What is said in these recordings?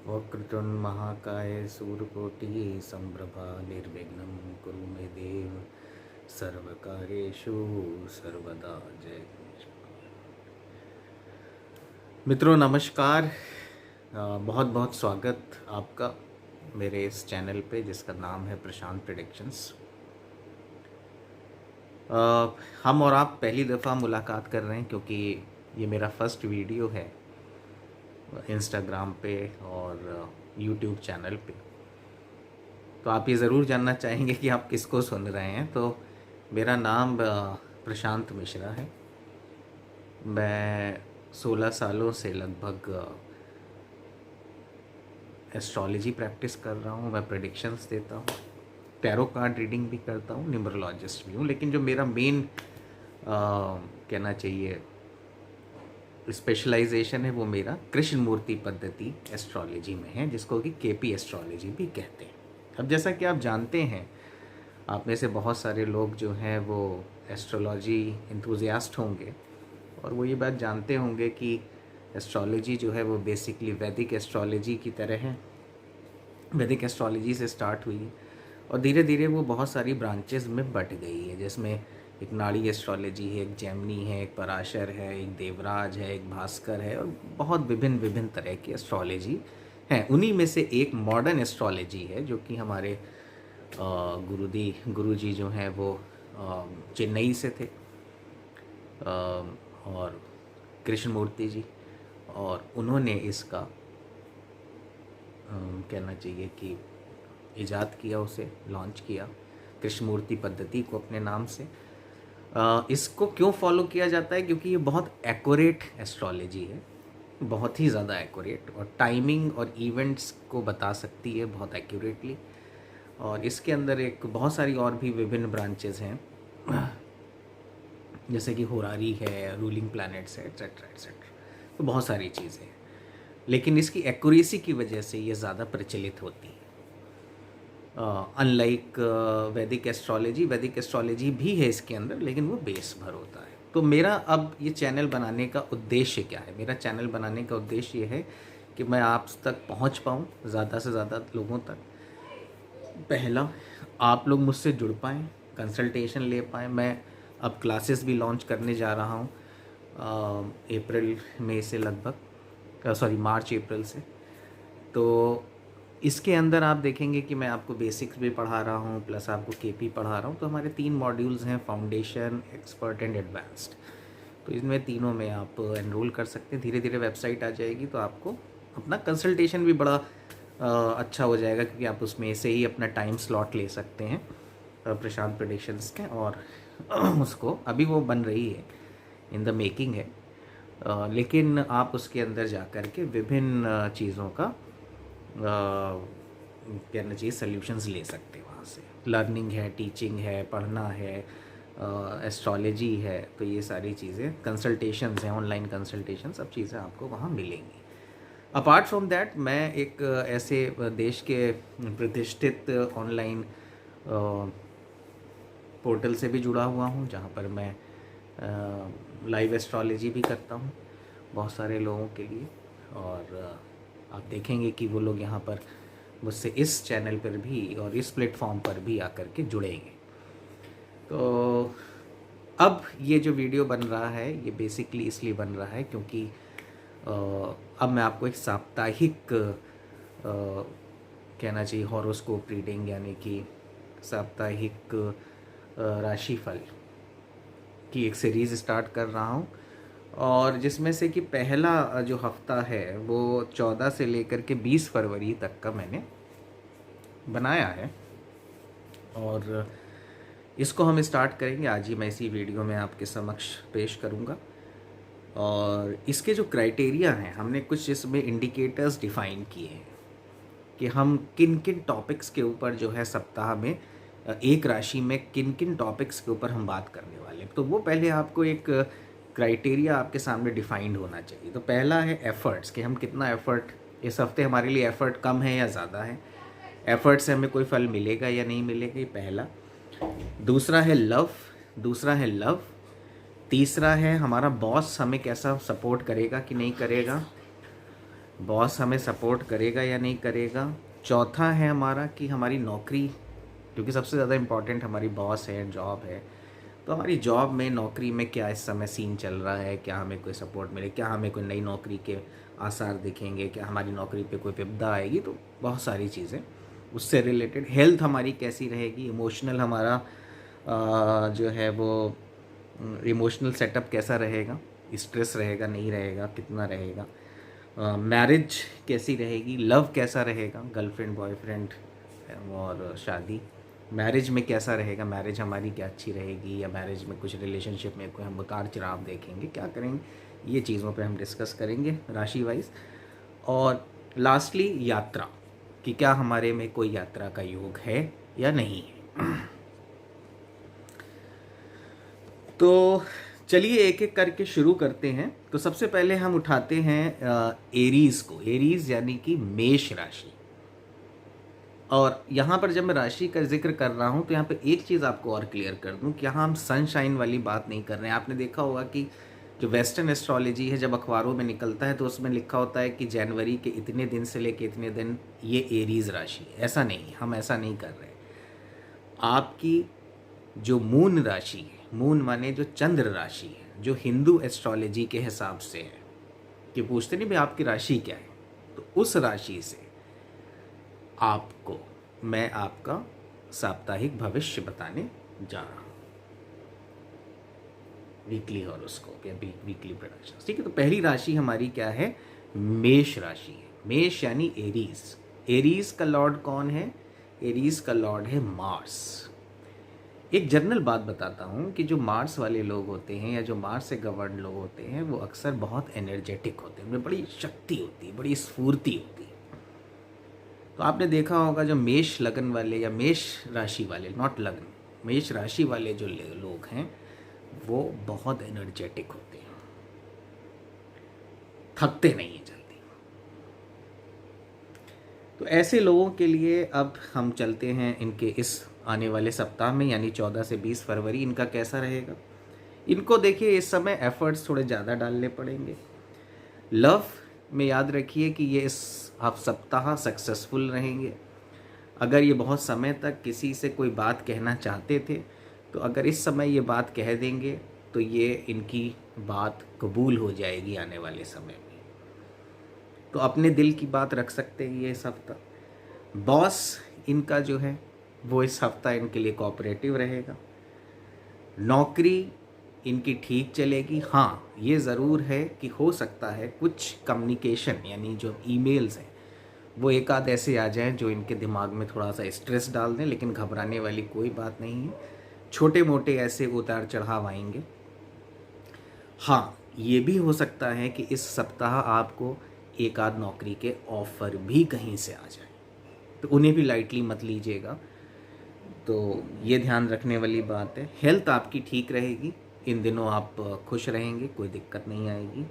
वक्रतुण्डमहाकाय सूर्यकोटिः सम्प्रभा निर्विघ्नं कुरु मे देव सर्वकार्येषु सर्वदा जय गणेश। मित्रों नमस्कार। बहुत बहुत स्वागत आपका मेरे इस चैनल पे जिसका नाम है प्रशांत प्रेडिक्शंस। हम और आप पहली दफ़ा मुलाकात कर रहे हैं क्योंकि ये मेरा फर्स्ट वीडियो है इंस्टाग्राम पे और यूट्यूब चैनल पे। तो आप ये ज़रूर जानना चाहेंगे कि आप किसको सुन रहे हैं। तो मेरा नाम प्रशांत मिश्रा है। मैं 16 सालों से लगभग एस्ट्रोलॉजी प्रैक्टिस कर रहा हूँ। मैं प्रेडिक्शंस देता हूँ, टैरो कार्ड रीडिंग भी करता हूँ, न्यूमरोलॉजिस्ट भी हूँ। लेकिन जो मेरा मेन कहना चाहिए स्पेशलाइजेशन है वो मेरा कृष्ण मूर्ति पद्धति एस्ट्रोलॉजी में है, जिसको कि केपी एस्ट्रोलॉजी भी कहते हैं। अब जैसा कि आप जानते हैं, आप में से बहुत सारे लोग जो हैं वो एस्ट्रोलॉजी इंथुजियास्ट होंगे और वो ये बात जानते होंगे कि एस्ट्रोलॉजी जो है वो बेसिकली वैदिक एस्ट्रोलॉजी की तरह है। वैदिक एस्ट्रोलॉजी से स्टार्ट हुई और धीरे धीरे वो बहुत सारी ब्रांचेस में बट गई है, जिसमें एक नाड़ी एस्ट्रोलॉजी है, एक जैमिनी है, एक पराशर है, एक देवराज है, एक भास्कर है और बहुत विभिन्न विभिन्न तरह की एस्ट्रोलॉजी हैं। उन्हीं में से एक मॉडर्न एस्ट्रोलॉजी है जो कि हमारे गुरुजी जो हैं वो चेन्नई से थे और कृष्ण मूर्ति जी, और उन्होंने इसका कहना चाहिए कि इजाद किया, उसे लॉन्च किया कृष्ण मूर्ति पद्धति को अपने नाम से। इसको क्यों फॉलो किया जाता है? क्योंकि ये बहुत एक्यूरेट एस्ट्रोलॉजी है, बहुत ही ज़्यादा एक्यूरेट, और टाइमिंग और इवेंट्स को बता सकती है बहुत एक्यूरेटली। और इसके अंदर एक बहुत सारी और भी विभिन्न ब्रांचेस हैं जैसे कि होरारी है, रूलिंग प्लैनेट्स है, एट्सेट्रा एट्सेट्रा। तो बहुत सारी चीज़ें हैं, लेकिन इसकी एक्यूरेसी की वजह से ये ज़्यादा प्रचलित होती है। अनलाइक वैदिक एस्ट्रोलॉजी भी है इसके अंदर, लेकिन वो बेस भर होता है। तो मेरा अब ये चैनल बनाने का उद्देश्य क्या है? मेरा चैनल बनाने का उद्देश्य ये है कि मैं आप तक पहुंच पाऊँ, ज़्यादा से ज़्यादा लोगों तक। पहला, आप लोग मुझसे जुड़ पाएँ, कंसल्टेशन ले पाएँ। मैं अब क्लासेस भी लॉन्च करने जा रहा हूँ अप्रैल मई से, लगभग मार्च अप्रैल से। तो इसके अंदर आप देखेंगे कि मैं आपको बेसिक्स भी पढ़ा रहा हूँ, प्लस आपको केपी पढ़ा रहा हूँ। तो हमारे 3 मॉड्यूल्स हैं, फाउंडेशन, एक्सपर्ट एंड एडवांस्ड। तो इसमें तीनों में आप एनरोल कर सकते हैं। धीरे धीरे वेबसाइट आ जाएगी तो आपको अपना कंसल्टेशन भी बड़ा अच्छा हो जाएगा, क्योंकि आप उसमें से ही अपना टाइम स्लॉट ले सकते हैं प्रशांत प्रेडिक्शंस के। और उसको अभी वो बन रही है, इन द मेकिंग है, लेकिन आप उसके अंदर जा कर के विभिन्न चीज़ों का कहना चाहिए सॉल्यूशंस ले सकते हैं वहाँ से। लर्निंग है, टीचिंग है, पढ़ना है, एस्ट्रोलॉजी है, तो ये सारी चीज़ें, कंसल्टेशंस हैं, ऑनलाइन कंसल्टेशन, सब चीज़ें आपको वहाँ मिलेंगी। अपार्ट फ्रॉम दैट, मैं एक ऐसे देश के प्रतिष्ठित ऑनलाइन पोर्टल से भी जुड़ा हुआ हूँ जहाँ पर मैं लाइव एस्ट्रोलॉजी भी करता हूँ बहुत सारे लोगों के लिए। और आप देखेंगे कि वो लोग यहाँ पर मुझसे इस चैनल पर भी और इस प्लेटफॉर्म पर भी आकर के जुड़ेंगे। तो अब ये जो वीडियो बन रहा है ये बेसिकली इसलिए बन रहा है क्योंकि अब मैं आपको एक साप्ताहिक कहना चाहिए हॉरोस्कोप रीडिंग, यानी कि साप्ताहिक राशिफल की एक सीरीज़ स्टार्ट कर रहा हूँ, और जिसमें से कि पहला जो हफ्ता है वो 14 से लेकर के 20 फरवरी तक का मैंने बनाया है। और इसको हम स्टार्ट करेंगे आज ही। मैं इसी वीडियो में आपके समक्ष पेश करूँगा। और इसके जो क्राइटेरिया हैं, हमने कुछ इसमें इंडिकेटर्स डिफ़ाइन किए हैं कि हम किन किन टॉपिक्स के ऊपर जो है सप्ताह में एक राशि में किन किन टॉपिक्स के ऊपर हम बात करने वाले हैं। तो वो पहले आपको एक क्राइटेरिया आपके सामने डिफाइंड होना चाहिए। तो पहला है एफ़र्ट्स, कि हम कितना एफ़र्ट, इस हफ्ते हमारे लिए एफ़र्ट कम है या ज़्यादा है, एफ़र्ट से हमें कोई फल मिलेगा या नहीं मिलेगा, ये पहला। दूसरा है लव। तीसरा है हमारा बॉस हमें कैसा सपोर्ट करेगा कि नहीं करेगा। बॉस हमें सपोर्ट करेगा या नहीं करेगा। चौथा है हमारा कि हमारी नौकरी, क्योंकि सबसे ज़्यादा इम्पॉर्टेंट हमारी बॉस है, जॉब है। तो हमारी जॉब में, नौकरी में क्या इस समय सीन चल रहा है, क्या हमें कोई सपोर्ट मिले, क्या हमें कोई नई नौकरी के आसार दिखेंगे, क्या हमारी नौकरी पे कोई विपदा आएगी। तो बहुत सारी चीज़ें उससे रिलेटेड। हेल्थ हमारी कैसी रहेगी, इमोशनल हमारा जो है वो इमोशनल सेटअप कैसा रहेगा, स्ट्रेस रहेगा नहीं रहेगा, कितना रहेगा। मैरिज कैसी रहेगी, लव कैसा रहेगा, गर्लफ्रेंड बॉयफ्रेंड और शादी। मैरिज में कैसा रहेगा, मैरिज हमारी क्या अच्छी रहेगी, या मैरिज में कुछ रिलेशनशिप में कोई हम उतार चढ़ाव देखेंगे, क्या करेंगे, ये चीज़ों पे हम डिस्कस करेंगे राशि वाइज। और लास्टली यात्रा, कि क्या हमारे में कोई यात्रा का योग है या नहीं है। तो चलिए एक एक करके शुरू करते हैं। तो सबसे पहले हम उठाते हैं एरीज को। एरीज यानी कि मेष राशि। और यहाँ पर जब मैं राशि का जिक्र कर रहा हूँ तो यहाँ पे एक चीज़ आपको और क्लियर कर दूँ कि यहाँ हम सनशाइन वाली बात नहीं कर रहे हैं। आपने देखा होगा कि जो वेस्टर्न एस्ट्रोलॉजी है, जब अखबारों में निकलता है तो उसमें लिखा होता है कि जनवरी के इतने दिन से लेके इतने दिन ये एरीज राशि है। ऐसा नहीं, हम ऐसा नहीं कर रहे। आपकी जो मून राशि है, मून माने जो चंद्र राशि है, जो हिंदू एस्ट्रोलॉजी के हिसाब से है, कि पूछते नहीं भाई आपकी राशि क्या है, तो उस राशि से आपको मैं आपका साप्ताहिक भविष्य बताने जा रहा हूँ, वीकली हॉरोस्कोप या वीकली प्रेडिक्शन। ठीक है, तो पहली राशि हमारी क्या है, मेष राशि है। मेष यानी एरीज। एरीज का लॉर्ड कौन है, एरीज का लॉर्ड है मार्स। एक जनरल बात बताता हूँ कि जो मार्स वाले लोग होते हैं या जो मार्स से गवर्न लोग होते हैं, वो अक्सर बहुत एनर्जेटिक होते हैं, उनमें बड़ी शक्ति होती है, बड़ी स्फूर्ति होती है। तो आपने देखा होगा जो मेष लगन वाले या मेष राशि वाले, नॉट लगन, मेष राशि वाले जो लोग हैं वो बहुत एनर्जेटिक होते हैं, थकते नहीं हैं जल्दी। तो ऐसे लोगों के लिए अब हम चलते हैं इनके इस आने वाले सप्ताह में, यानी 14 से 20 फरवरी इनका कैसा रहेगा। इनको देखिए इस समय एफर्ट्स थोड़े ज़्यादा डालने पड़ेंगे। लव में याद रखिए कि ये इस सप्ताह सक्सेसफुल रहेंगे। अगर ये बहुत समय तक किसी से कोई बात कहना चाहते थे, तो अगर इस समय ये बात कह देंगे तो ये इनकी बात कबूल हो जाएगी आने वाले समय में। तो अपने दिल की बात रख सकते हैं ये इस हफ्ता। बॉस इनका जो है वो इस हफ्ता इनके लिए कोऑपरेटिव रहेगा। नौकरी इनकी ठीक चलेगी। हाँ, ये ज़रूर है कि हो सकता है कुछ कम्युनिकेशन यानी जो ईमेल्स हैं वो एक आध ऐसे आ जाएं जो इनके दिमाग में थोड़ा सा स्ट्रेस डाल दें, लेकिन घबराने वाली कोई बात नहीं है। छोटे मोटे ऐसे उतार चढ़ाव आएंगे। हाँ, ये भी हो सकता है कि इस सप्ताह आपको एक आध नौकरी के ऑफ़र भी कहीं से आ जाए, तो उन्हें भी लाइटली मत लीजिएगा। तो ये ध्यान रखने वाली बात है। हेल्थ आपकी ठीक रहेगी, इन दिनों आप खुश रहेंगे, कोई दिक्कत नहीं आएगी।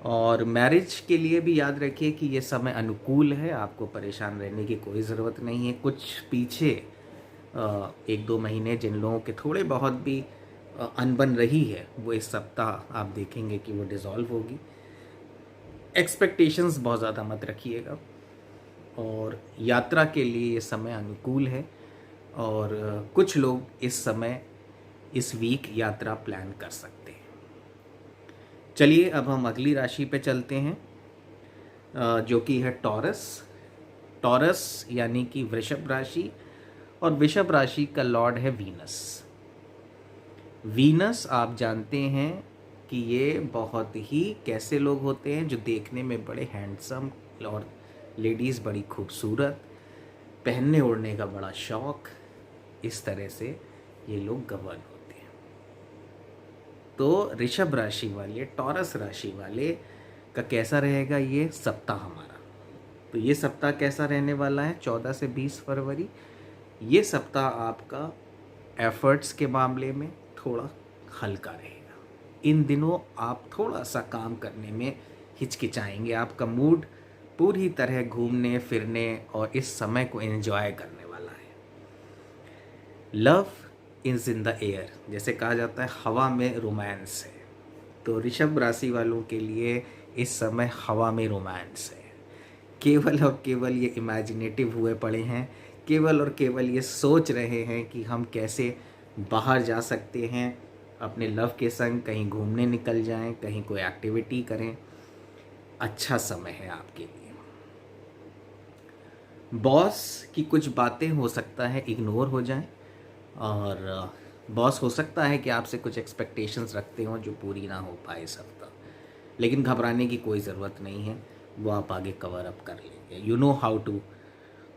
और मैरिज के लिए भी याद रखिए कि ये समय अनुकूल है, आपको परेशान रहने की कोई ज़रूरत नहीं है। कुछ पीछे 1-2 महीने जिन लोगों के थोड़े बहुत भी अनबन रही है, वो इस सप्ताह आप देखेंगे कि वो डिज़ोल्व होगी। एक्सपेक्टेशंस बहुत ज़्यादा मत रखिएगा। और यात्रा के लिए ये समय अनुकूल है, और कुछ लोग इस समय इस वीक यात्रा प्लान कर सकते हैं। चलिए अब हम अगली राशि पे चलते हैं, जो कि है टॉरस। टॉरस यानी कि वृषभ राशि, और वृषभ राशि का लॉर्ड है वीनस। वीनस आप जानते हैं कि ये बहुत ही कैसे लोग होते हैं, जो देखने में बड़े हैंडसम, और लेडीज़ बड़ी खूबसूरत, पहनने ओढ़ने का बड़ा शौक़, इस तरह से ये लोग गवर्न होते हैं। तो ऋषभ राशि वाले, टॉरस राशि वाले का कैसा रहेगा ये सप्ताह हमारा। तो ये सप्ताह कैसा रहने वाला है 14 से 20 फरवरी। ये सप्ताह आपका एफर्ट्स के मामले में थोड़ा हल्का रहेगा। इन दिनों आप थोड़ा सा काम करने में हिचकिचाएंगे। आपका मूड पूरी तरह घूमने फिरने और इस समय को एंजॉय करने वाला है। Love is in the air, जैसे कहा जाता है हवा में रोमांस है। तो ऋषभ राशि वालों के लिए इस समय हवा में रोमांस है। केवल और केवल ये इमेजिनेटिव हुए पड़े हैं, केवल और केवल ये सोच रहे हैं कि हम कैसे बाहर जा सकते हैं, अपने लव के संग कहीं घूमने निकल जाएं, कहीं कोई एक्टिविटी करें। अच्छा समय है आपके लिए। बॉस की कुछ बातें हो सकता है इग्नोर हो जाएं, और बॉस हो सकता है कि आपसे कुछ एक्सपेक्टेशंस रखते हों जो पूरी ना हो पाए इस हफ्ता, लेकिन घबराने की कोई ज़रूरत नहीं है, वो आप आगे कवर अप कर लेंगे। You know how to.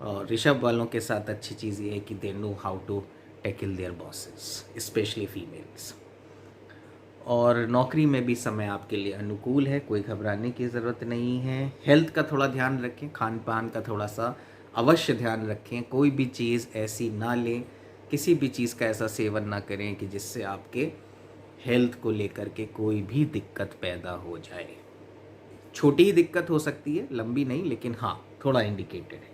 और ऋषभ वालों के साथ अच्छी चीज़ ये है कि they know how to tackle their bosses, specially females. और नौकरी में भी समय आपके लिए अनुकूल है, कोई घबराने की ज़रूरत नहीं है। हेल्थ का थोड़ा ध्यान रखें, खान पान का थोड़ा सा अवश्य ध्यान रखें। कोई भी चीज़ ऐसी ना लें, किसी भी चीज़ का ऐसा सेवन ना करें कि जिससे आपके हेल्थ को लेकर के कोई भी दिक्कत पैदा हो जाए। छोटी ही दिक्कत हो सकती है, लंबी नहीं, लेकिन हाँ थोड़ा इंडिकेटेड है।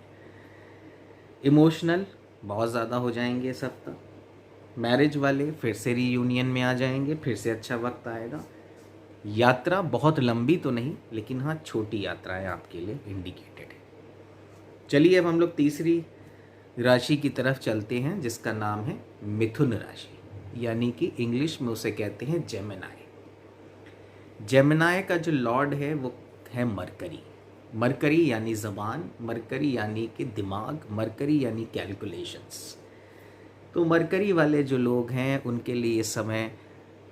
इमोशनल बहुत ज़्यादा हो जाएंगे इस हफ्ता। मैरिज वाले फिर से रीयूनियन में आ जाएंगे, फिर से अच्छा वक्त आएगा। यात्रा बहुत लंबी तो नहीं, लेकिन हाँ छोटी यात्राएं आपके लिए इंडिकेटेड है। चलिए अब हम लोग तीसरी राशि की तरफ चलते हैं, जिसका नाम है मिथुन राशि, यानी कि इंग्लिश में उसे कहते हैं जेमिनाई। जेमिनाई का जो लॉर्ड है वो है मरकरी। मरकरी यानी ज़बान, मरकरी यानी कि दिमाग, मरकरी यानी कैलकुलेशंस। तो मरकरी वाले जो लोग हैं उनके लिए ये समय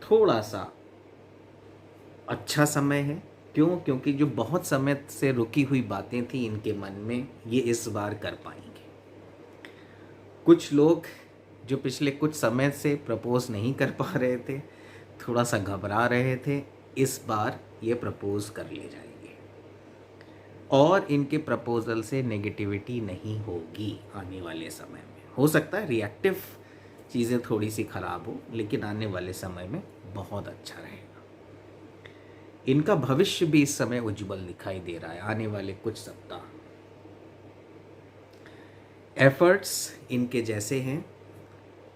थोड़ा सा अच्छा समय है। क्यों? क्योंकि जो बहुत समय से रुकी हुई बातें थी इनके मन में, ये इस बार कर पाएंगे। कुछ लोग जो पिछले कुछ समय से प्रपोज नहीं कर पा रहे थे, थोड़ा सा घबरा रहे थे, इस बार ये प्रपोज कर ले जाएंगे, और इनके प्रपोजल से नेगेटिविटी नहीं होगी आने वाले समय में। हो सकता है रिएक्टिव चीज़ें थोड़ी सी ख़राब हो, लेकिन आने वाले समय में बहुत अच्छा रहेगा। इनका भविष्य भी इस समय उज्जवल दिखाई दे रहा है आने वाले कुछ सप्ताह। एफर्ट्स इनके जैसे हैं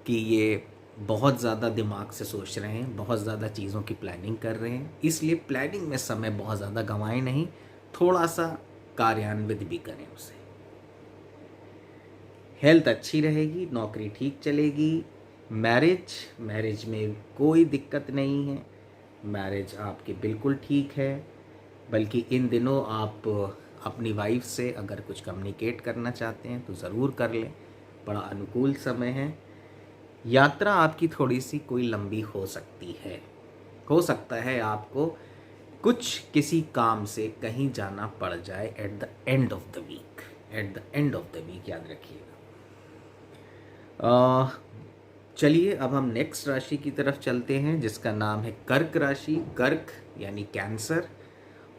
कि ये बहुत ज़्यादा दिमाग से सोच रहे हैं, बहुत ज़्यादा चीज़ों की प्लानिंग कर रहे हैं, इसलिए प्लानिंग में समय बहुत ज़्यादा गंवाएं नहीं, थोड़ा सा कार्यान्वित भी करें उसे। हेल्थ अच्छी रहेगी, नौकरी ठीक चलेगी। मैरिज में कोई दिक्कत नहीं है, मैरिज आपकी बिल्कुल ठीक है। बल्कि इन दिनों आप अपनी वाइफ से अगर कुछ कम्युनिकेट करना चाहते हैं तो ज़रूर कर लें, बड़ा अनुकूल समय है। यात्रा आपकी थोड़ी सी कोई लंबी हो सकती है, हो सकता है आपको कुछ किसी काम से कहीं जाना पड़ जाए at the end of the week. At the end of the week याद रखिएगा। चलिए अब हम नेक्स्ट राशि की तरफ चलते हैं, जिसका नाम है कर्क राशि। कर्क यानी कैंसर,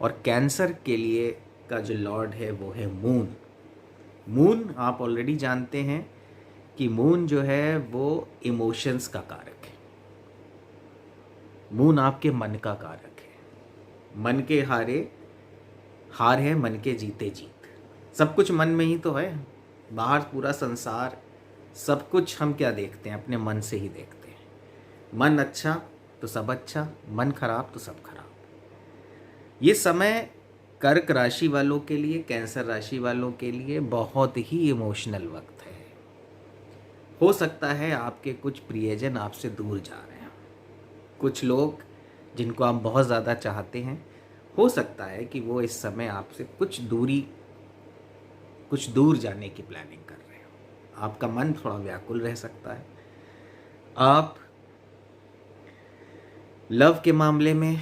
और कैंसर के लिए का जो लॉर्ड है वो है मून। मून आप ऑलरेडी जानते हैं कि मून जो है वो इमोशंस का कारक है। मून आपके मन का कारक है। मन के हार है, मन के जीते जीत। सब कुछ मन में ही तो है। बाहर पूरा संसार, सब कुछ हम क्या देखते हैं? अपने मन से ही देखते हैं। मन अच्छा तो सब अच्छा, मन खराब तो सब खराब। ये समय कर्क राशि वालों के लिए, कैंसर राशि वालों के लिए बहुत ही इमोशनल वक्त है। हो सकता है आपके कुछ प्रियजन आपसे दूर जा रहे हैं। कुछ लोग जिनको आप बहुत ज़्यादा चाहते हैं, हो सकता है कि वो इस समय आपसे कुछ दूर जाने की प्लानिंग कर रहे हो। आपका मन थोड़ा व्याकुल रह सकता है। आप लव के मामले में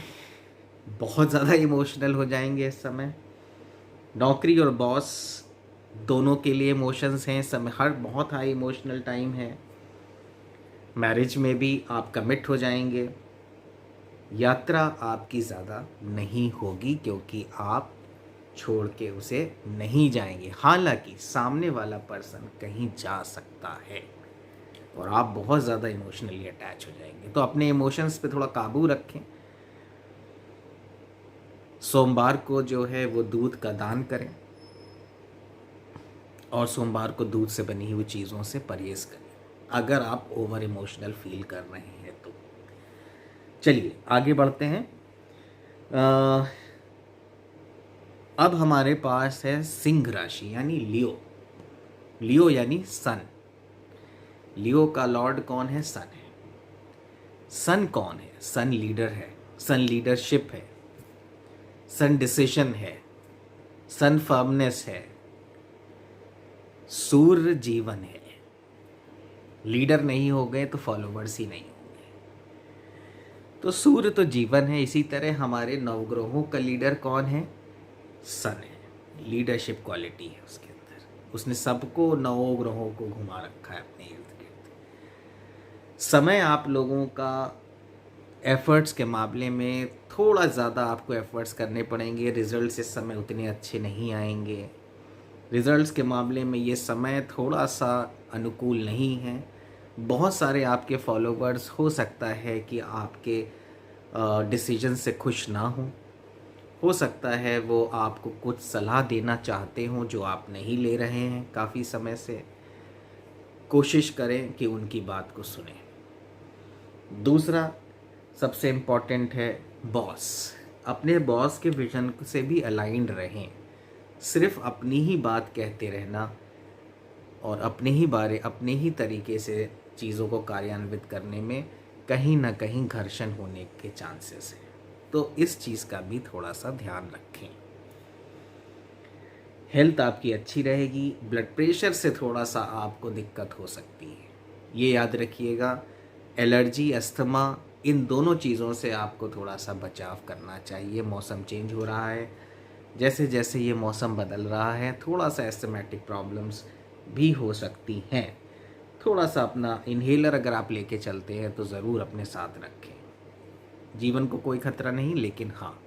बहुत ज़्यादा इमोशनल हो जाएंगे इस समय। नौकरी और बॉस दोनों के लिए इमोशंस हैं इस समय, हर बहुत हाई इमोशनल टाइम है। मैरिज में भी आप कमिट हो जाएंगे। यात्रा आपकी ज़्यादा नहीं होगी क्योंकि आप छोड़ के उसे नहीं जाएंगे। हालांकि सामने वाला पर्सन कहीं जा सकता है और आप बहुत ज़्यादा इमोशनली अटैच हो जाएंगे, तो अपने इमोशंस पे थोड़ा काबू रखें। सोमवार को जो है वो दूध का दान करें, और सोमवार को दूध से बनी हुई चीज़ों से परहेज़ करें अगर आप ओवर इमोशनल फील कर रहे हैं तो। चलिए आगे बढ़ते हैं। अब हमारे पास है सिंह राशि यानी लियो। लियो यानी सन। लियो का लॉर्ड कौन है? सन है। सन कौन है? सन लीडर है, सन लीडरशिप है, सन डिसीजन है, सन फर्मनेस है, सूर्य जीवन है। लीडर नहीं हो गए तो फॉलोवर्स ही नहीं होंगे। तो सूर्य तो जीवन है। इसी तरह हमारे नवग्रहों का लीडर कौन है? सन है। लीडरशिप क्वालिटी है उसके अंदर। उसने सबको, नवग्रहों को घुमा रखा है अपने इर्द गिर्द। समय आप लोगों का एफर्ट्स के मामले में थोड़ा ज़्यादा आपको एफर्ट्स करने पड़ेंगे। रिजल्ट्स इस समय उतने अच्छे नहीं आएंगे। रिजल्ट्स के मामले में ये समय थोड़ा सा अनुकूल नहीं है। बहुत सारे आपके फॉलोवर्स हो सकता है कि आपके डिसीजन से खुश ना हो सकता है वो आपको कुछ सलाह देना चाहते हों जो आप नहीं ले रहे हैं काफ़ी समय से। कोशिश करें कि उनकी बात को सुनें। दूसरा सबसे इम्पॉर्टेंट है बॉस। अपने बॉस के विजन से भी अलाइंड रहें। सिर्फ अपनी ही बात कहते रहना और अपने ही तरीके से चीज़ों को कार्यान्वित करने में कहीं ना कहीं घर्षण होने के चांसेस हैं। तो इस चीज़ का भी थोड़ा सा ध्यान रखें। हेल्थ आपकी अच्छी रहेगी। ब्लड प्रेशर से थोड़ा सा आपको दिक्कत हो सकती है, ये याद रखिएगा। एलर्जी, अस्थमा, इन दोनों चीज़ों से आपको थोड़ा सा बचाव करना चाहिए। मौसम चेंज हो रहा है, जैसे जैसे ये मौसम बदल रहा है थोड़ा सा एस्थमेटिक प्रॉब्लम्स भी हो सकती हैं। थोड़ा सा अपना इन्हेलर अगर आप लेके चलते हैं तो ज़रूर अपने साथ रखें। जीवन को कोई खतरा नहीं, लेकिन हाँ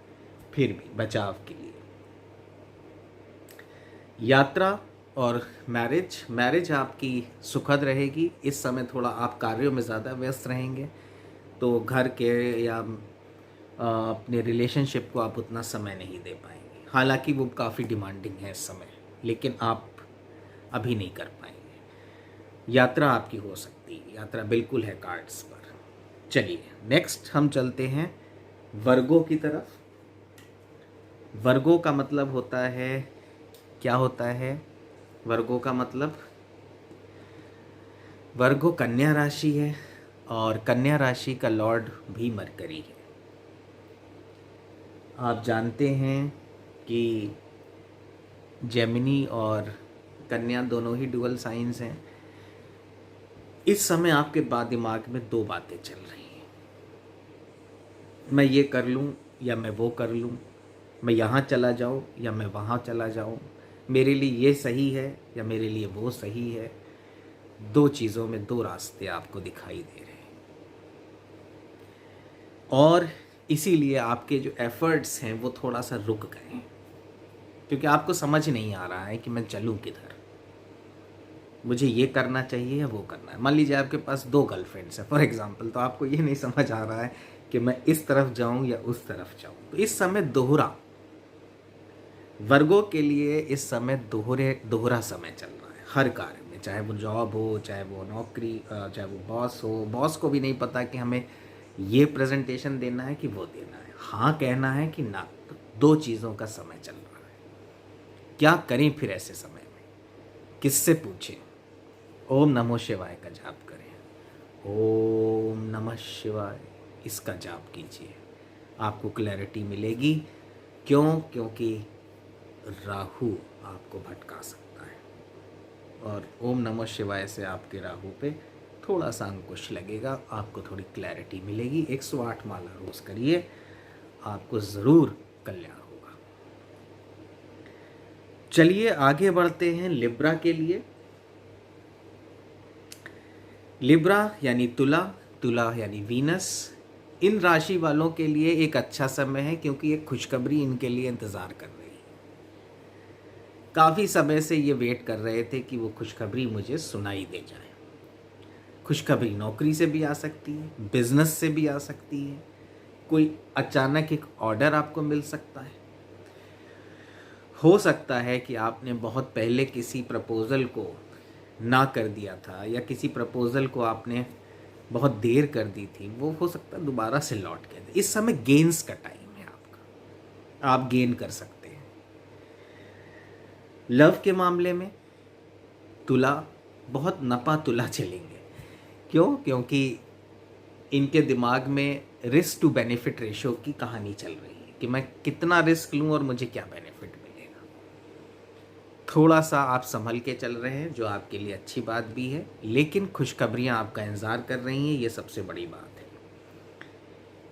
फिर भी बचाव के लिए। यात्रा और मैरिज आपकी सुखद रहेगी। इस समय थोड़ा आप कार्यों में ज़्यादा व्यस्त रहेंगे तो घर के या अपने रिलेशनशिप को आप उतना समय नहीं दे पाएंगे। हालांकि वो काफ़ी डिमांडिंग है इस समय, लेकिन आप अभी नहीं कर पाएंगे। यात्रा आपकी हो सकती है, यात्रा बिल्कुल है कार्ड्स पर। चलिए नेक्स्ट हम चलते हैं वर्गों की तरफ। वर्गों का मतलब होता है, क्या होता है वर्गों का मतलब? वर्गो कन्या राशि है और कन्या राशि का लॉर्ड भी मरकरी है। आप जानते हैं कि जेमिनी और कन्या दोनों ही डुअल साइंस हैं। इस समय आपके दिमाग में दो बातें चल रही हैं, मैं ये कर लूँ या मैं वो कर लूँ, मैं यहाँ चला जाऊँ या मैं वहाँ चला जाऊँ, मेरे लिए ये सही है या मेरे लिए वो सही है। दो चीज़ों में दो रास्ते आपको दिखाई दे रहे हैं और इसीलिए आपके जो एफर्ट्स हैं वो थोड़ा सा रुक गए हैं, क्योंकि आपको समझ नहीं आ रहा है कि मैं चलूँ किधर, मुझे ये करना चाहिए या वो करना है। मान लीजिए आपके पास दो गर्लफ्रेंड्स हैं फॉर एग्जांपल, तो आपको ये नहीं समझ आ रहा है कि मैं इस तरफ जाऊं या उस तरफ जाऊं। तो इस समय दोहरा, वर्गों के लिए इस समय दोहरा समय चल रहा है हर कार्य में, चाहे वो जॉब हो, चाहे वो नौकरी, चाहे वो बॉस हो। बॉस को भी नहीं पता कि हमें ये प्रेजेंटेशन देना है कि वो देना है, हाँ कहना है कि ना। तो दो चीज़ों का समय चल रहा है। क्या करें फिर ऐसे समय में? किससे पूछें? ओम नमो शिवाय का जाप करें। ओम नमः शिवाय, इसका जाप कीजिए, आपको क्लैरिटी मिलेगी। क्यों? क्योंकि राहु आपको भटका सकता है और ओम नमः शिवाय से आपके राहु पे थोड़ा सा अंकुश लगेगा, आपको थोड़ी क्लैरिटी मिलेगी। 108 माला रोज करिए, आपको ज़रूर कल्याण होगा। चलिए आगे बढ़ते हैं लिब्रा के लिए। लिब्रा यानी तुला, तुला यानी वीनस। इन राशि वालों के लिए एक अच्छा समय है, क्योंकि एक खुशखबरी इनके लिए इंतज़ार कर रही है। काफ़ी समय से ये वेट कर रहे थे कि वो खुशखबरी मुझे सुनाई दे जाए। खुशखबरी नौकरी से भी आ सकती है, बिजनेस से भी आ सकती है, कोई अचानक एक ऑर्डर आपको मिल सकता है। हो सकता है कि आपने बहुत पहले किसी प्रपोज़ल को ना कर दिया था या किसी प्रपोज़ल को आपने बहुत देर कर दी थी, वो हो सकता है दोबारा से लौट के दे। इस समय गेन्स का टाइम है आपका, आप गेन कर सकते हैं। लव के मामले में तुला बहुत नपा तुला चलेंगे। क्यों? क्योंकि इनके दिमाग में रिस्क टू बेनिफिट रेशो की कहानी चल रही है कि मैं कितना रिस्क लूँ और मुझे क्या बेनिफिट मिलेगा। थोड़ा सा आप संभल के चल रहे हैं, जो आपके लिए अच्छी बात भी है, लेकिन खुशखबरियाँ आपका इंतज़ार कर रही हैं, ये सबसे बड़ी बात है।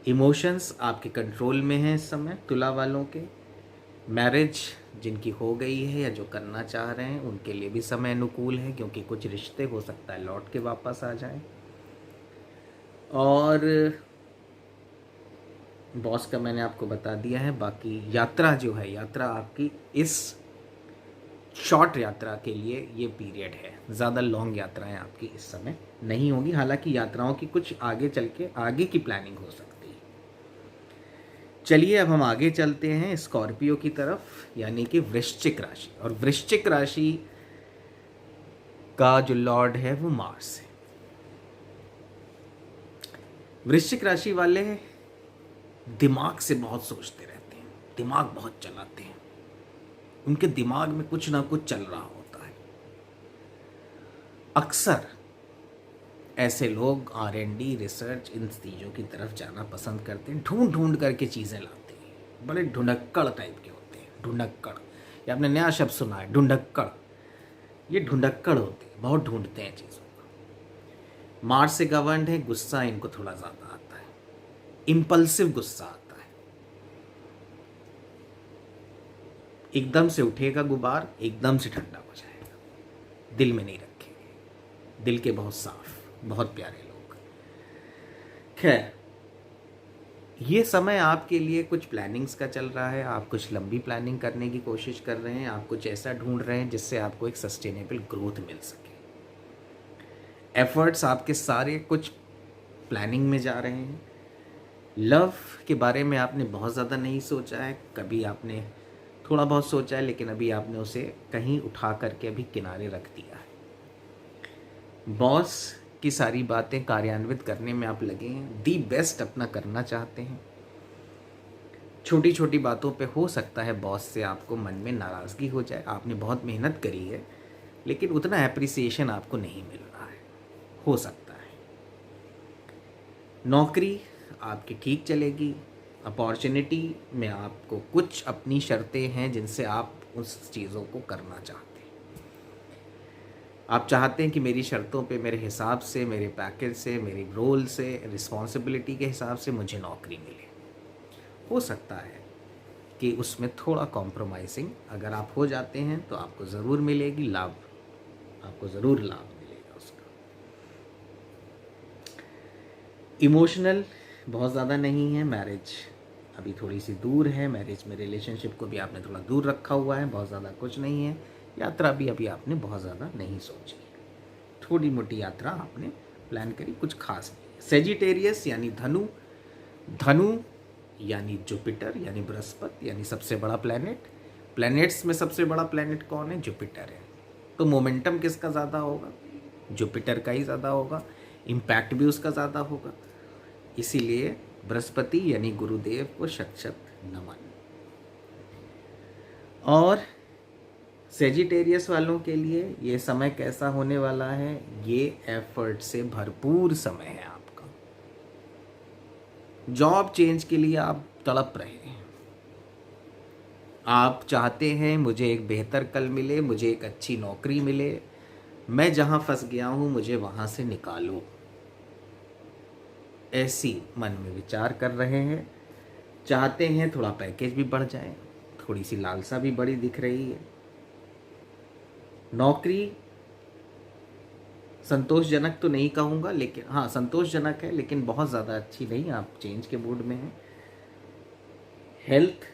इमोशंस आपके कंट्रोल में हैं इस समय तुला वालों के। मैरिज जिनकी हो गई है या जो करना चाह रहे हैं उनके लिए भी समय अनुकूल है, क्योंकि कुछ रिश्ते हो सकता है लौट के वापस आ जाएं। और बॉस का मैंने आपको बता दिया है। बाकी यात्रा जो है, यात्रा आपकी इस शॉर्ट यात्रा के लिए ये पीरियड है, ज़्यादा लॉन्ग यात्राएं आपकी इस समय नहीं होंगी। हालांकि यात्राओं की कुछ आगे चल के आगे की प्लानिंग हो सकती है। चलिए अब हम आगे चलते हैं स्कॉर्पियो की तरफ, यानी कि वृश्चिक राशि। और वृश्चिक राशि का जो लॉर्ड है वो मार्स है। वृश्चिक राशि वाले दिमाग से बहुत सोचते रहते हैं, दिमाग बहुत चलाते हैं, उनके दिमाग में कुछ ना कुछ चल रहा होता है। अक्सर ऐसे लोग R&D रिसर्च इन चीज़ों की तरफ जाना पसंद करते हैं, ढूंढ ढूंढ करके चीज़ें लाते हैं, बड़े ढूंढक्कड़ टाइप के होते हैं। ढूंढक्कड़, ये आपने नया शब्द सुना है, ढूंढक्कड़। ये ढूंढक्कड़ होते हैं, बहुत ढूंढते हैं चीज़ों को। मार्स से गवर्न्ड है, गुस्सा इनको थोड़ा ज़्यादा आता है, इम्पल्सिव गुस्सा आता है। एकदम से उठेगा गुबार, एकदम से ठंडा हो जाएगा, दिल में नहीं रखेंगे। दिल के बहुत साफ, बहुत प्यारे लोग। खैर, ये समय आपके लिए कुछ प्लानिंग्स का चल रहा है। आप कुछ लंबी प्लानिंग करने की कोशिश कर रहे हैं, आप कुछ ऐसा ढूंढ रहे हैं जिससे आपको एक सस्टेनेबल ग्रोथ मिल सके। एफर्ट्स आपके सारे कुछ प्लानिंग में जा रहे हैं। लव के बारे में आपने बहुत ज़्यादा नहीं सोचा है, कभी आपने थोड़ा बहुत सोचा है, लेकिन अभी आपने उसे कहीं उठा करके अभी किनारे रख दिया है। बॉस की सारी बातें कार्यान्वित करने में आप लगे हैं, दी बेस्ट अपना करना चाहते हैं। छोटी छोटी बातों पे हो सकता है बॉस से आपको मन में नाराज़गी हो जाए, आपने बहुत मेहनत करी है लेकिन उतना एप्रिसिएशन आपको नहीं मिल रहा है, हो सकता है। नौकरी आपकी ठीक चलेगी। अपॉर्चुनिटी में आपको कुछ अपनी शर्तें हैं जिनसे आप उस चीज़ों को करना चाहते हैं। आप चाहते हैं कि मेरी शर्तों पे, मेरे हिसाब से, मेरे पैकेज से, मेरे रोल से, रिस्पॉन्सिबिलिटी के हिसाब से मुझे नौकरी मिले। हो सकता है कि उसमें थोड़ा कॉम्प्रोमाइजिंग अगर आप हो जाते हैं तो आपको ज़रूर मिलेगी लाभ, आपको ज़रूर लाभ मिलेगा उसका। इमोशनल बहुत ज़्यादा नहीं है, मैरिज अभी थोड़ी सी दूर है, मैरिज में रिलेशनशिप को भी आपने थोड़ा दूर रखा हुआ है, बहुत ज़्यादा कुछ नहीं है। यात्रा भी अभी आपने बहुत ज़्यादा नहीं सोची, थोड़ी मोटी यात्रा आपने प्लान करी, कुछ खास नहीं। सेजिटेरियस यानी धनु, धनु यानी जुपिटर यानी बृहस्पति यानी सबसे बड़ा प्लैनेट। प्लैनेट्स में सबसे बड़ा प्लैनेट कौन है? जुपिटर है। तो मोमेंटम किसका ज़्यादा होगा? जुपिटर का ही ज़्यादा होगा, इम्पैक्ट भी उसका ज़्यादा होगा। इसीलिए बृहस्पति यानी गुरुदेव को शत शत नमन। और सेजिटेरियस वालों के लिए ये समय कैसा होने वाला है? ये एफर्ट से भरपूर समय है आपका। जॉब चेंज के लिए आप तड़प रहे हैं, आप चाहते हैं मुझे एक बेहतर कल मिले, मुझे एक अच्छी नौकरी मिले, मैं जहाँ फंस गया हूँ मुझे वहाँ से निकालो, ऐसी मन में विचार कर रहे हैं। चाहते हैं थोड़ा पैकेज भी बढ़ जाए, थोड़ी सी लालसा भी बड़ी दिख रही है। नौकरी संतोषजनक तो नहीं कहूँगा, लेकिन हाँ संतोषजनक है, लेकिन बहुत ज़्यादा अच्छी नहीं, आप चेंज के मूड में हैं। हेल्थ,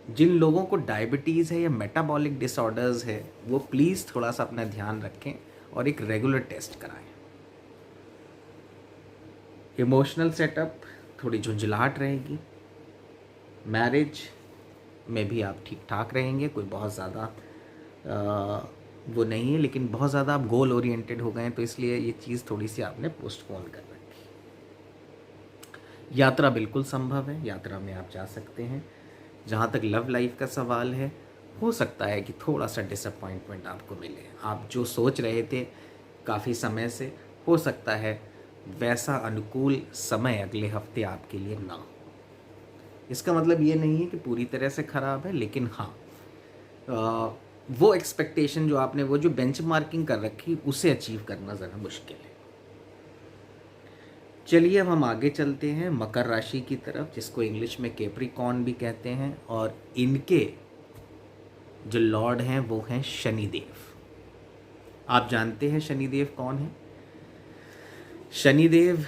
जिन लोगों को डायबिटीज़ है या मेटाबॉलिक डिसऑर्डर्स है वो प्लीज़ थोड़ा सा अपना ध्यान रखें और एक रेगुलर टेस्ट कराएं। इमोशनल सेटअप, थोड़ी झुंझलाहट रहेगी। मैरिज में भी आप ठीक ठाक रहेंगे, कोई बहुत ज़्यादा वो नहीं है, लेकिन बहुत ज़्यादा आप गोल ओरिएंटेड हो गए हैं तो इसलिए ये चीज़ थोड़ी सी आपने पोस्टपोन कर रखी। यात्रा बिल्कुल संभव है, यात्रा में आप जा सकते हैं। जहाँ तक लव लाइफ का सवाल है, हो सकता है कि थोड़ा सा डिसअपॉइंटमेंट आपको मिले। आप जो सोच रहे थे काफ़ी समय से, हो सकता है वैसा अनुकूल समय अगले हफ्ते आपके लिए ना हो। इसका मतलब ये नहीं है कि पूरी तरह से ख़राब है, लेकिन हाँ, वो एक्सपेक्टेशन जो आपने, वो जो बेंचमार्किंग कर रखी, उसे अचीव करना ज़रा मुश्किल है। चलिए अब हम आगे चलते हैं मकर राशि की तरफ, जिसको इंग्लिश में कैप्रिकॉर्न भी कहते हैं, और इनके जो लॉर्ड हैं वो हैं शनिदेव। आप जानते हैं शनिदेव कौन है? शनिदेव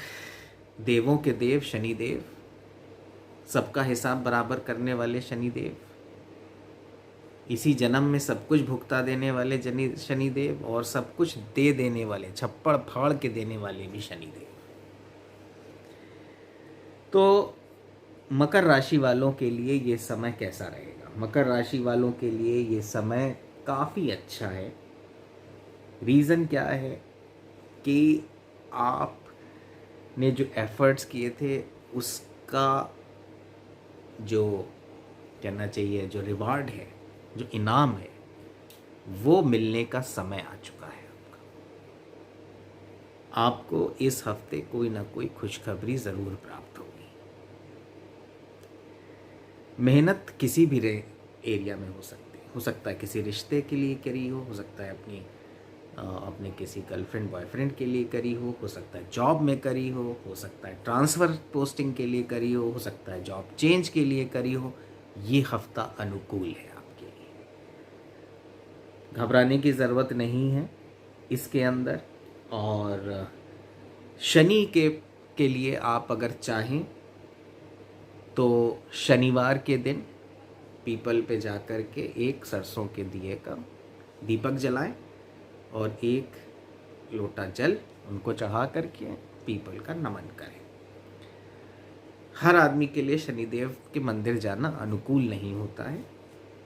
देवों के देव शनिदेव, सबका हिसाब बराबर करने वाले शनिदेव, इसी जन्म में सब कुछ भुगता देने वाले शनिदेव, और सब कुछ दे देने वाले, छप्पड़ फाड़ के देने वाले भी शनिदेव। तो मकर राशि वालों के लिए ये समय कैसा रहेगा? मकर राशि वालों के लिए ये समय काफ़ी अच्छा है। रीज़न क्या है कि आपने जो एफर्ट्स किए थे उसका जो कहना चाहिए, जो रिवार्ड है, जो इनाम है, वो मिलने का समय आ चुका है। आपको इस हफ्ते कोई ना कोई खुशखबरी ज़रूर प्राप्त होगी। मेहनत किसी भी एरिया में हो सकती है। हो सकता है किसी रिश्ते के लिए करी हो सकता है अपने किसी गर्लफ्रेंड बॉयफ्रेंड के लिए करी हो सकता है जॉब में करी हो सकता है ट्रांसफ़र पोस्टिंग के लिए करी हो सकता है जॉब चेंज के लिए करी हो। ये हफ्ता अनुकूल है आपके लिए, घबराने की ज़रूरत नहीं है इसके अंदर। और शनि के लिए आप अगर चाहें तो शनिवार के दिन पीपल पे जा कर के एक सरसों के दिए का दीपक जलाएं और एक लोटा जल उनको चढ़ा करके पीपल का नमन करें। हर आदमी के लिए शनिदेव के मंदिर जाना अनुकूल नहीं होता है,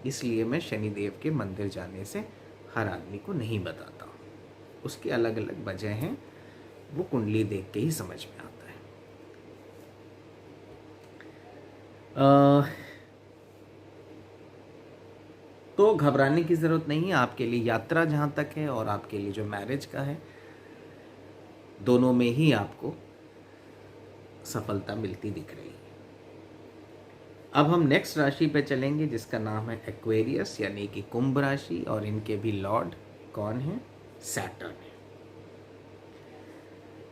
इसलिए मैं शनिदेव के मंदिर जाने से हर आदमी को नहीं बताता। उसकी अलग अलग वजह हैं, वो कुंडली देख के ही समझ में आता है। तो घबराने की ज़रूरत नहीं है। आपके लिए यात्रा जहाँ तक है और आपके लिए जो मैरिज का है, दोनों में ही आपको सफलता मिलती दिख रही है। अब हम नेक्स्ट राशि पे चलेंगे जिसका नाम है एक्वेरियस, यानी कि कुंभ राशि, और इनके भी लॉर्ड कौन है? सैटर्न है।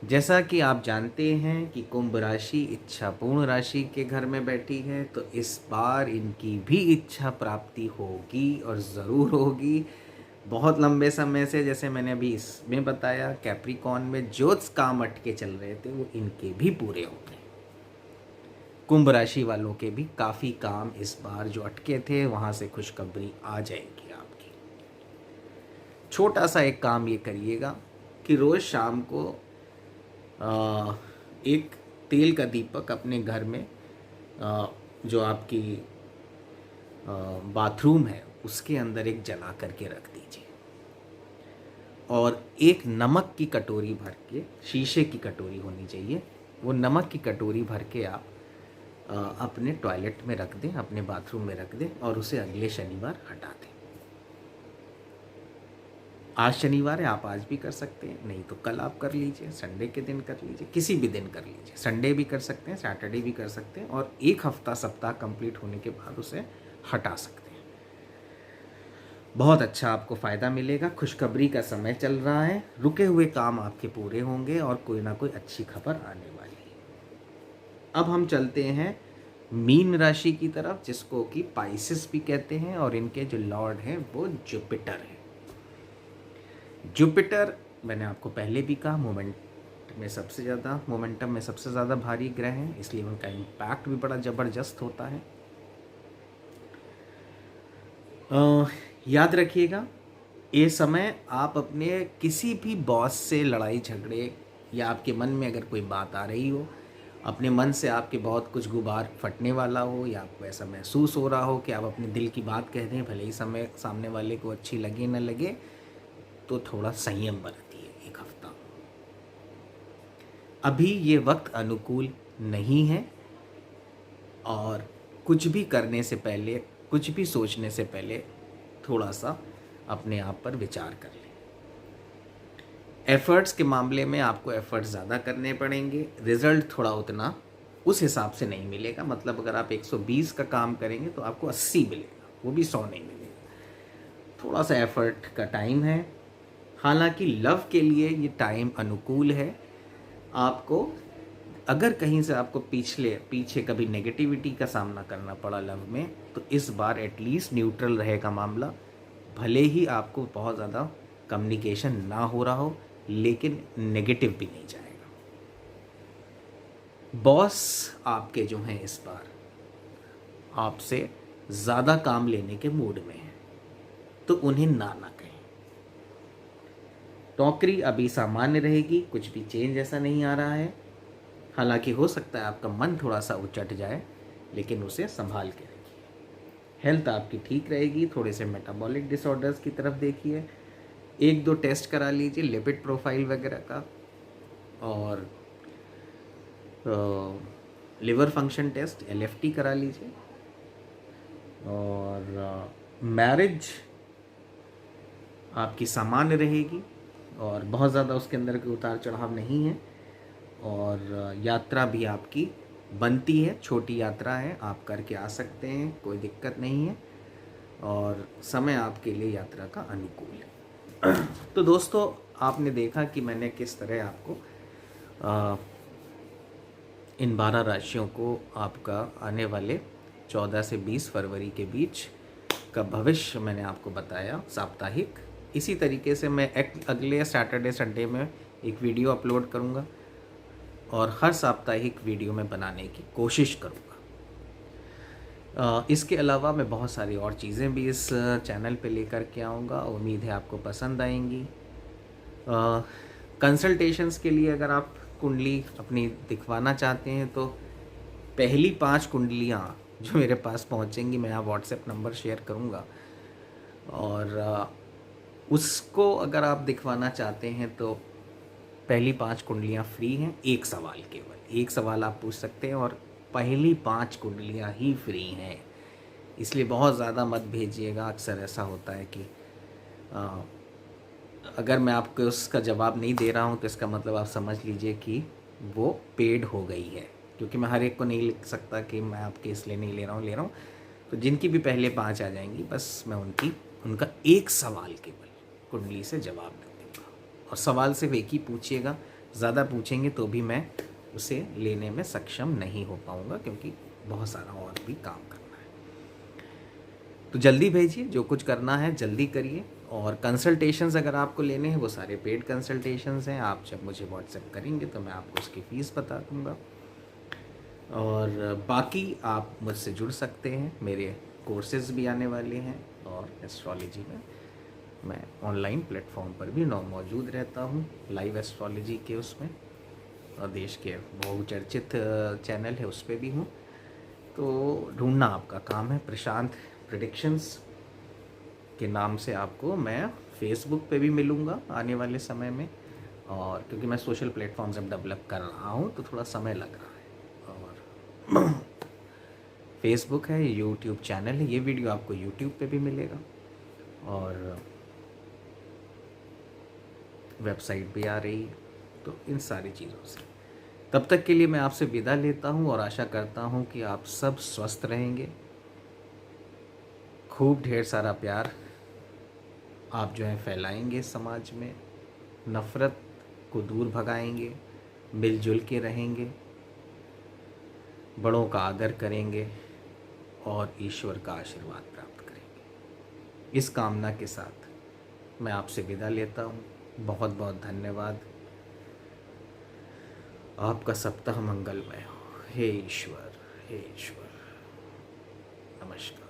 जैसा कि आप जानते हैं कि कुंभ राशि इच्छापूर्ण राशि के घर में बैठी है, तो इस बार इनकी भी इच्छा प्राप्ति होगी और ज़रूर होगी। बहुत लंबे समय से, जैसे मैंने अभी इसमें बताया, कैप्रिकॉर्न में जो काम अटके चल रहे थे वो इनके भी पूरे हो गए। कुंभ राशि वालों के भी काफ़ी काम इस बार जो अटके थे वहाँ से खुशखबरी आ जाएगी आपकी। छोटा सा एक काम ये करिएगा कि रोज़ शाम को एक तेल का दीपक अपने घर में जो आपकी बाथरूम है उसके अंदर एक जला करके रख दीजिए, और एक नमक की कटोरी भर के, शीशे की कटोरी होनी चाहिए, वो नमक की कटोरी भर के आप अपने टॉयलेट में रख दें, अपने बाथरूम में रख दें, और उसे अगले शनिवार हटा दें। आज शनिवार है, आप आज भी कर सकते हैं, नहीं तो कल आप कर लीजिए, संडे के दिन कर लीजिए, किसी भी दिन कर लीजिए। संडे भी कर सकते हैं, सैटरडे भी कर सकते हैं, और एक हफ्ता सप्ताह कंप्लीट होने के बाद उसे हटा सकते हैं। बहुत अच्छा आपको फ़ायदा मिलेगा। खुशखबरी का समय चल रहा है, रुके हुए काम आपके पूरे होंगे और कोई ना कोई अच्छी खबर आने वाली है। अब हम चलते हैं मीन राशि की तरफ, जिसको कि पाइसेस भी कहते हैं, और इनके जो लॉर्ड हैं वो जुपिटर है। जुपिटर, मैंने आपको पहले भी कहा, मोमेंटम में सबसे ज़्यादा भारी ग्रह हैं, इसलिए उनका इम्पैक्ट भी बड़ा ज़बरदस्त होता है। याद रखिएगा, ये समय आप अपने किसी भी बॉस से लड़ाई झगड़े, या आपके मन में अगर कोई बात आ रही हो, अपने मन से आपके बहुत कुछ गुबार फटने वाला हो, या आपको ऐसा महसूस हो रहा हो कि आप अपने दिल की बात कह दें, भले ही समय सामने वाले को अच्छी लगे न लगे, तो थोड़ा संयम बरतिए एक हफ्ता। अभी ये वक्त अनुकूल नहीं है, और कुछ भी करने से पहले, कुछ भी सोचने से पहले थोड़ा सा अपने आप पर विचार कर लें। एफ़र्ट्स के मामले में आपको एफ़र्ट्स ज़्यादा करने पड़ेंगे, रिज़ल्ट थोड़ा उतना उस हिसाब से नहीं मिलेगा। मतलब अगर आप 120 का काम करेंगे तो आपको 80 मिलेगा, वो भी 100 नहीं मिलेगा। थोड़ा सा एफ़र्ट का टाइम है। हालांकि लव के लिए ये टाइम अनुकूल है। आपको अगर कहीं से आपको पीछे कभी नेगेटिविटी का सामना करना पड़ा लव में, तो इस बार एटलीस्ट न्यूट्रल रहेगा मामला। भले ही आपको बहुत ज़्यादा कम्युनिकेशन ना हो रहा हो, लेकिन नेगेटिव भी नहीं जाएगा। बॉस आपके जो हैं इस बार आपसे ज़्यादा काम लेने के मूड में हैं, तो उन्हें ना कहें। नौकरी अभी सामान्य रहेगी, कुछ भी चेंज ऐसा नहीं आ रहा है। हालांकि हो सकता है आपका मन थोड़ा सा उचट जाए, लेकिन उसे संभाल के रखिए। हेल्थ आपकी ठीक रहेगी। थोड़े से मेटाबॉलिक डिसऑर्डर्स की तरफ देखिए। 1-2 टेस्ट करा लीजिए, लिपिड प्रोफाइल वगैरह का, और लिवर फंक्शन टेस्ट LFT करा लीजिए। और मैरिज आपकी सामान्य रहेगी और बहुत ज़्यादा उसके अंदर कोई उतार चढ़ाव नहीं है। और यात्रा भी आपकी बनती है, छोटी यात्रा है, आप करके आ सकते हैं, कोई दिक्कत नहीं है। और समय आपके लिए यात्रा का अनुकूल है। तो दोस्तों, आपने देखा कि मैंने किस तरह आपको इन 12 राशियों को आपका आने वाले 14 से 20 फरवरी के बीच का भविष्य मैंने आपको बताया साप्ताहिक। इसी तरीके से मैं अगले सैटरडे संडे में एक वीडियो अपलोड करूँगा और हर साप्ताहिक वीडियो में बनाने की कोशिश करूँगा। इसके अलावा मैं बहुत सारी और चीज़ें भी इस चैनल पे लेकर के आऊँगा। उम्मीद है आपको पसंद आएंगी। कंसल्टेशंस के लिए अगर आप कुंडली अपनी दिखवाना चाहते हैं तो पहली 5 कुंडलियाँ जो मेरे पास पहुँचेंगी, मैं यहाँ व्हाट्सएप नंबर शेयर करूँगा, और उसको अगर आप दिखवाना चाहते हैं तो पहली 5 कुंडलियाँ फ्री हैं। 1 सवाल, केवल 1 सवाल आप पूछ सकते हैं और पहली 5 कुंडलियाँ ही फ्री हैं। इसलिए बहुत ज़्यादा मत भेजिएगा। अक्सर ऐसा होता है कि अगर मैं आपको उसका जवाब नहीं दे रहा हूँ तो इसका मतलब आप समझ लीजिए कि वो पेड हो गई है, क्योंकि मैं हर एक को नहीं लिख सकता कि मैं आपके इसलिए नहीं ले रहा हूँ। तो जिनकी भी पहले 5 आ जाएंगी, बस मैं उनका 1 सवाल केवल कुंडली से जवाब दे दूँगा। और सवाल सिर्फ एक ही पूछिएगा, ज़्यादा पूछेंगे तो भी मैं उसे लेने में सक्षम नहीं हो पाऊँगा, क्योंकि बहुत सारा और भी काम करना है। तो जल्दी भेजिए, जो कुछ करना है जल्दी करिए। और कंसल्टेशंस अगर आपको लेने हैं वो सारे पेड कंसल्टेशंस हैं। आप जब मुझे व्हाट्सएप करेंगे तो मैं आपको उसकी फ़ीस बता दूँगा। और बाकी आप मुझसे जुड़ सकते हैं, मेरे कोर्सेज़ भी आने वाले हैं, और एस्ट्रोलॉजी में मैं ऑनलाइन प्लेटफॉर्म पर भी मौजूद रहता हूँ, लाइव एस्ट्रोलॉजी के उसमें, और देश के बहुचर्चित चैनल है उस पर भी हूँ। तो ढूंढना आपका काम है। प्रशांत प्रेडिक्शंस के नाम से आपको मैं फेसबुक पे भी मिलूँगा आने वाले समय में, और क्योंकि मैं सोशल प्लेटफॉर्म्स अब डेवलप कर रहा हूँ तो थोड़ा समय लग रहा है। और फेसबुक है, यूट्यूब चैनल है, ये वीडियो आपको यूट्यूब पे भी मिलेगा, और वेबसाइट भी आ रही है। तो इन सारी चीज़ों से तब तक के लिए मैं आपसे विदा लेता हूँ, और आशा करता हूँ कि आप सब स्वस्थ रहेंगे। खूब ढेर सारा प्यार आप जो है फैलाएंगे समाज में, नफ़रत को दूर भगाएंगे, मिलजुल के रहेंगे, बड़ों का आदर करेंगे और ईश्वर का आशीर्वाद प्राप्त करेंगे। इस कामना के साथ मैं आपसे विदा लेता हूँ। बहुत बहुत धन्यवाद। आपका सप्ताह मंगलमय हो। हे ईश्वर, हे ईश्वर। नमस्कार।